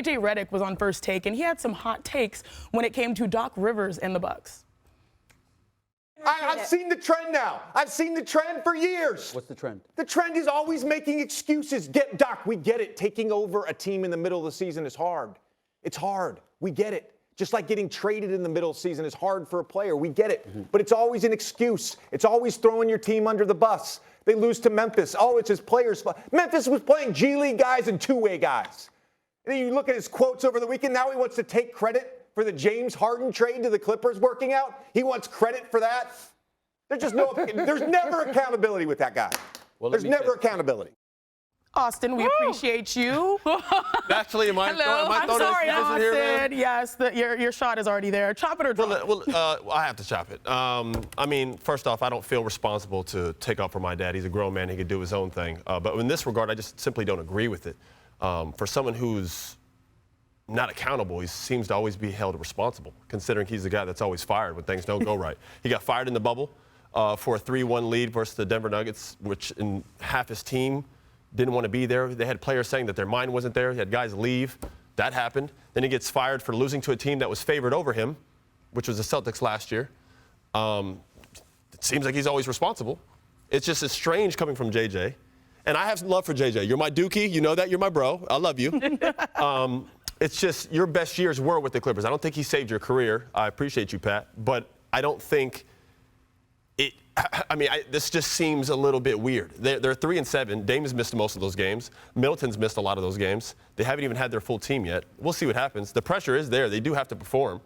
JJ Redick was on First Take, and he had some hot takes when it came to Doc Rivers and the Bucks. I've seen the trend now. I've seen the trend for years. What's the trend? The trend is always making excuses. Doc, we get it. Taking over a team in the middle of the season is hard. It's hard. We get it. Just like getting traded in the middle of the season is hard for a player. We get it. But it's always an excuse. It's always throwing your team under the bus. They lose to Memphis. Oh, it's his players' fault. Memphis was playing G League guys and two-way guys. And then you look at his quotes over the weekend. Now he wants to take credit for the James Harden trade to the Clippers working out. He wants credit for that. There's never accountability with that guy. Well, there's never accountability. Austin, we appreciate you. Actually, am I I'm sorry, Austin. Here, yes, your shot is already there. Chop it or drop it. Well, I have to chop it. I mean, first off, I don't feel responsible to take up for my dad. He's a grown man. He could do his own thing. But in this regard, I just simply don't agree with it. For someone who's not accountable, he seems to always be held responsible, considering he's the guy that's always fired when things don't go right. He got fired in the bubble for a 3-1 lead versus the Denver Nuggets, which in half his team didn't want to be there. They had players saying that their mind wasn't there. He had guys leave. That happened. Then he gets fired for losing to a team that was favored over him, which was the Celtics last year. It seems like he's always responsible. It's just as strange coming from JJ. And I have love for JJ. You're my dookie. You know that. You're my bro. I love you. It's just your best years were with the Clippers. I don't think he saved your career. I appreciate you, Pat. But I don't think this just seems a little bit weird. They're 3-7. Dame has missed most of those games. Middleton's missed a lot of those games. They haven't even had their full team yet. We'll see what happens. The pressure is there. They do have to perform.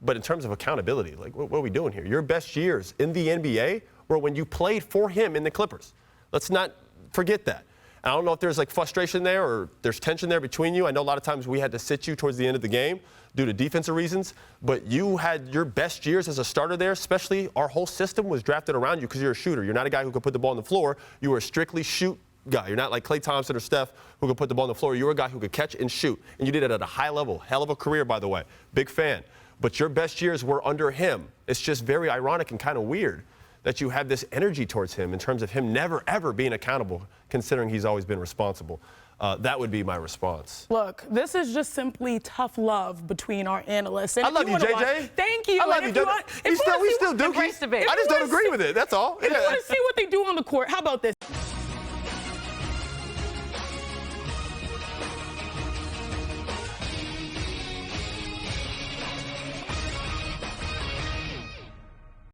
But in terms of accountability, like, what are we doing here? Your best years in the NBA were when you played for him in the Clippers. Let's not forget that. I don't know if there's like frustration there or there's tension there between you. I know a lot of times we had to sit you towards the end of the game due to defensive reasons, but you had your best years as a starter there, especially our whole system was drafted around you because you're a shooter. You're not a guy who could put the ball on the floor. You were a strictly shoot guy. You're not like Klay Thompson or Steph who could put the ball on the floor. You were a guy who could catch and shoot, and you did it at a high level. Hell of a career, by the way. Big fan. But your best years were under him. It's just very ironic and kind of weird that you have this energy towards him in terms of him never, ever being accountable, considering he's always been responsible. That would be my response. Look, this is just simply tough love between our analysts. And I love you, JJ. Thank you. I love you, JJ. We still dookies. I just don't agree with it. That's all. If you want to see what they do on the court, how about this?